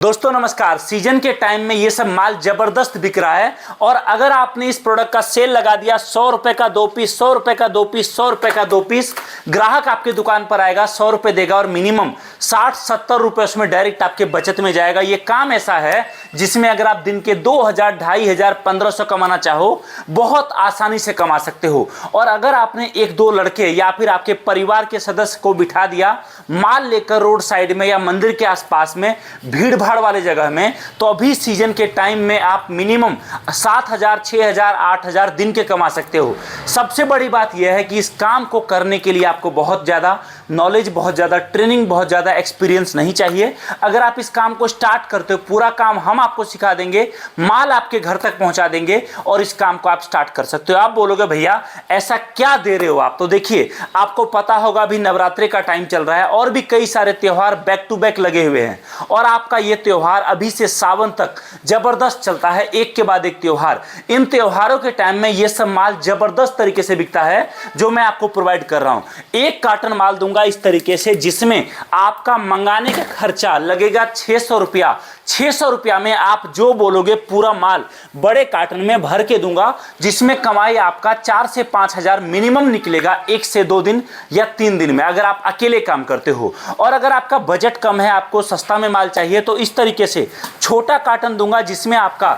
दोस्तों नमस्कार। सीजन के टाइम में ये सब माल जबरदस्त बिक रहा है और अगर आपने इस प्रोडक्ट का सेल लगा दिया 100 रुपए का 2 पीस, 100 रुपए का 2 पीस, 100 रुपए का 2 पीस, ग्राहक आपके दुकान पर आएगा 100 रुपए देगा और मिनिमम 60-70 रुपए उसमें डायरेक्ट आपके बचत में जाएगा। ये काम ऐसा है जिसमें अगर आप दिन के 2000, 2500, 1500 कमाना चाहो बहुत आसानी से कमा सकते हो। और अगर आपने एक दो लड़के या फिर आपके परिवार के सदस्य को बिठा दिया माल लेकर रोड साइड में या मंदिर के आसपास में भीड़ वाले जगह में, तो अभी सीजन के टाइम में आप मिनिमम 7000, 6000, 8000 दिन के कमा सकते हो। सबसे बड़ी बात यह है कि इस काम को करने के लिए आपको बहुत ज्यादा नॉलेज, बहुत ज्यादा ट्रेनिंग, बहुत ज्यादा एक्सपीरियंस नहीं चाहिए। अगर आप इस काम को स्टार्ट करते हो, पूरा काम हम आपको सिखा देंगे, माल आपके घर तक पहुंचा देंगे और इस काम को आप स्टार्ट कर सकते हो। आप बोलोगे भैया ऐसा क्या दे रहे हो आप? तो देखिए, आपको पता होगा अभी नवरात्रि का टाइम चल रहा है और भी कई सारे त्योहार बैक टू बैक लगे हुए हैं और आपका ये त्योहार अभी से सावन तक जबरदस्त चलता है, एक के बाद एक त्योहार। इन त्योहारों के टाइम में ये सब माल जबरदस्त तरीके से बिकता है जो मैं आपको प्रोवाइड कर रहा हूं। एक कार्टन माल दूंगा इस तरीके से जिसमें आपका मंगाने का खर्चा लगेगा 600 रुपया। 600 रुपया में आप जो बोलोगे पूरा माल बड़े कार्टन में भर के दूंगा, जिसमें कमाई आपका 4 से 5 हजार मिनिमम निकलेगा 1 से 2 दिन या 3 दिन में, अगर आप अकेले काम करते हो। और अगर आपका बजट कम है, आपको सस्ता में माल चाहिए, तो इस तरीके से छोटा कार्टन दूंगा जिसमें आपका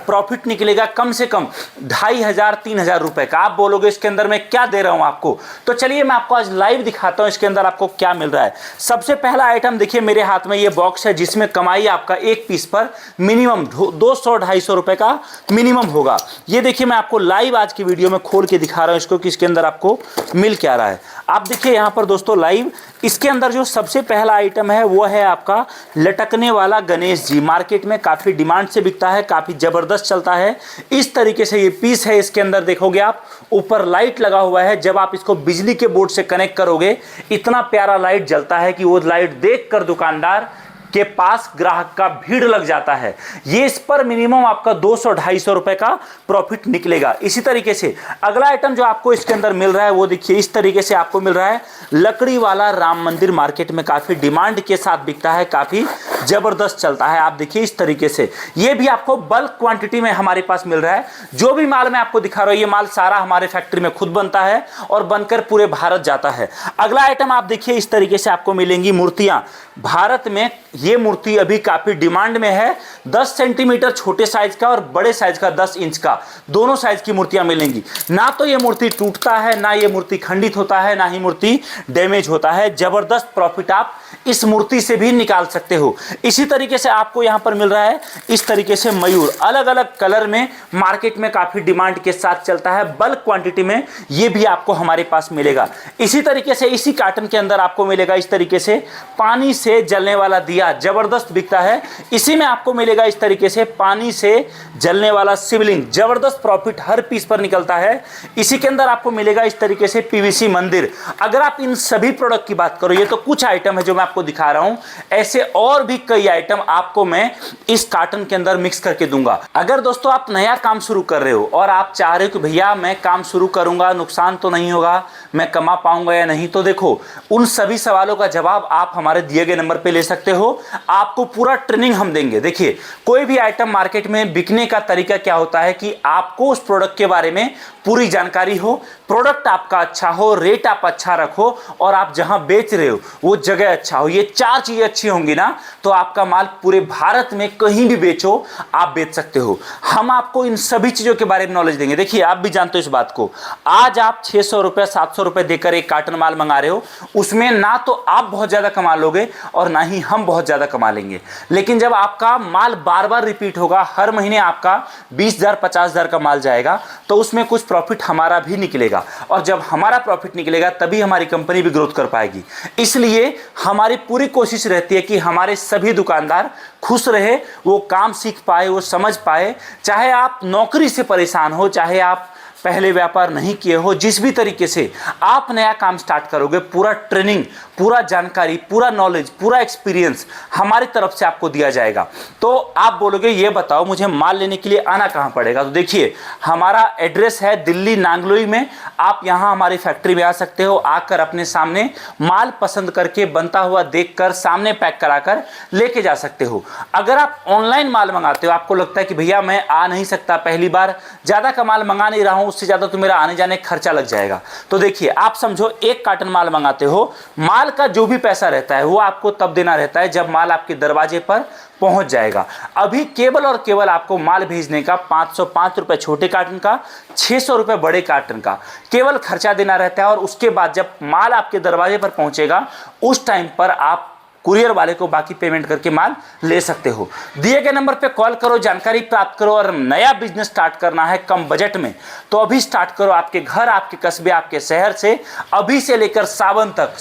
प्रॉफिट निकलेगा कम से कम 2500, 3000 रुपए का। आप बोलोगे इसके अंदर मैं क्या दे रहा हूं आपको, तो चलिए मैं आपको आज लाइव दिखाता हूं इसके अंदर आपको क्या मिल रहा है। सबसे पहला आइटम देखिए, मेरे हाथ में ये बॉक्स है जिसमें कमाई आपका एक पीस पर मिनिमम 200-250 रुपए का मिनिमम होगा। ये देखिए, मैं आपको लाइव आज की वीडियो में खोल के दिखा रहा हूं इसको कि इसके अंदर आपको मिल क्या रहा है। आप देखिए यहां पर दोस्तों लाइव, इसके अंदर जो सबसे पहला आइटम है वो है आपका लटकने वाला गणेश जी। मार्केट में काफी डिमांड से बिकता है, काफी जबरदस्त चलता है। इस तरीके से ये पीस है, इसके अंदर देखोगे आप ऊपर लाइट लगा हुआ है। जब आप इसको बिजली के बोर्ड से कनेक्ट करोगे इतना प्यारा लाइट जलता है कि वो लाइट देखकर दुकानदार के पास ग्राहक का भीड़ लग जाता है। ये इस पर मिनिमम आपका 200-250 रुपए का प्रॉफिट निकलेगा। इसी तरीके से अगला आइटम जो आपको इसके अंदर मिल रहा है वो देखिए, इस तरीके से आपको मिल रहा है लकड़ी वाला राम मंदिर। मार्केट में काफी डिमांड के साथ बिकता है, काफी जबरदस्त चलता है। आप देखिए इस तरीके से ये भी आपको बल्क क्वांटिटी में हमारे पास मिल रहा है। जो भी माल मैं आपको दिखा रहा हूं ये माल सारा हमारे फैक्ट्री में खुद बनता है और बनकर पूरे भारत जाता है। अगला आइटम आप देखिए, इस तरीके से आपको मिलेंगी मूर्तियां। भारत में ये मूर्ति अभी काफी डिमांड में है। 10 सेंटीमीटर छोटे साइज का और बड़े साइज का 10 इंच का, दोनों साइज की मूर्तियां मिलेंगी। ना तो ये मूर्ति टूटता है, ना ये मूर्ति खंडित होता है, ना ही मूर्ति डैमेज होता है। जबरदस्त प्रॉफिट आप इस मूर्ति से भी निकाल सकते हो। इसी तरीके से आपको यहां पर मिल रहा है इस तरीके से मयूर, अलग अलग कलर में मार्केट में काफी डिमांड के साथ चलता है। बल्क क्वांटिटी में ये भी आपको हमारे पास मिलेगा। इसी तरीके से इसी कार्टन के अंदर आपको मिलेगा इस तरीके से पानी से जलने वाला दिया, जबरदस्त बिकता है। इसी में आपको मिलेगा इस तरीके से पानी से जलने वाला शिवलिंग, जबरदस्त प्रॉफिट हर पीस पर निकलता है। इसी के अंदर आपको मिलेगा इस तरीके से पीवीसी मंदिर। अगर आप इन सभी प्रोडक्ट की बात करो, ये तो कुछ आइटम है जो मैं आपको दिखा रहा हूं, ऐसे और भी कई आइटम आपको मैं इस कार्टन के अंदर मिक्स करके दूंगा। अगर दोस्तों आप नया काम शुरू कर रहे हो और आप चाह रहे हो कि भैया मैं काम शुरू करूंगा, नुकसान तो नहीं होगा, मैं कमा पाऊंगा या नहीं, तो देखो उन सभी सवालों का जवाब आप हमारे दिए गए नंबर पे ले सकते हो। आपको पूरा ट्रेनिंग हम देंगे। देखिए, कोई भी आइटम मार्केट में बिकने का तरीका क्या होता है कि आपको उस प्रोडक्ट के बारे में पूरी जानकारी हो, प्रोडक्ट आपका अच्छा हो, रेट आप अच्छा रखो और आप जहां बेच रहे हो वो जगह अच्छा हो। ये 4 चीजें अच्छी होंगी ना, तो आपका माल पूरे भारत में कहीं भी बेचो, आप बेच सकते हो। हम आपको इन सभी चीजों के बारे में नॉलेज देंगे। देखिए, आप भी जानते हो इस बात को। आज आप 600 रुपए, 700 रुपए देकर एक कार्टन माल मंगा रहे हो, उसमें ना तो आप बहुत ज्यादा कमा लोगे और ना ही हम बहुत ज्यादा कमा लेंगे। लेकिन जब आपका माल बार बार रिपीट होगा, हर महीने आपका 20,000, 50,000 का माल जाएगा, तो उसमें कुछ प्रॉफिट हमारा भी निकलेगा। और जब हमारा प्रॉफिट निकलेगा तभी हमारी कंपनी भी ग्रोथ कर पाएगी। इसलिए हमारी पूरी कोशिश रहती है कि हमारे सभी दुकानदार खुश रहे, वो काम सीख पाए, वो समझ पाए। चाहे आप नौकरी से परेशान हो, चाहे आप पहले व्यापार नहीं किए हो, जिस भी तरीके से आप नया काम स्टार्ट करोगे, पूरा ट्रेनिंग, पूरा जानकारी, पूरा नॉलेज, पूरा एक्सपीरियंस हमारी तरफ से आपको दिया जाएगा। तो आप बोलोगे ये बताओ मुझे माल लेने के लिए आना कहां पड़ेगा? तो देखिए, हमारा एड्रेस है दिल्ली नांगलोई में। आप यहां हमारी फैक्ट्री में आ सकते हो, आकर अपने सामने माल पसंद करके बनता हुआ देखकर सामने पैक कराकर लेके जा सकते हो। अगर आप ऑनलाइन माल मंगाते हो, आपको लगता है कि भैया मैं आ नहीं सकता, पहली बार ज्यादा का माल मंगा नहीं रहा हूं, उससे ज्यादा तो मेरा आने जाने खर्चा लग जाएगा, तो देखिए आप समझो 1 कार्टन माल मंगाते हो, माल का जो भी पैसा रहता है वो आपको तब देना रहता है जब माल आपके दरवाजे पर पहुंच जाएगा। अभी केवल और केवल आपको माल भेजने का 505 रुपए छोटे कार्टन का, 600 रुपए बड़े कार्टन का केवल खर्चा देना रहता है। और उसके बाद जब माल आपके दरवाजे पर पहुंचेगा उस टाइम पर आप कुरियर वाले को बाकी पेमेंट करके माल ले सकते हो। दिए गए नंबर पे कॉल करो, जानकारी प्राप्त करो। और नया बिजनेस स्टार्ट करना है कम बजट में तो अभी स्टार्ट करो, आपके घर, आपके कस्बे, आपके शहर से। अभी से लेकर सावन तक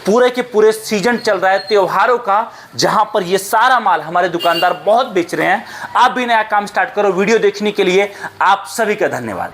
पूरे के पूरे सीजन चल रहा है त्योहारों का, जहां पर ये सारा माल हमारे दुकानदार बहुत बेच रहे हैं। आप भी नया काम स्टार्ट करो। वीडियो देखने के लिए आप सभी का धन्यवाद।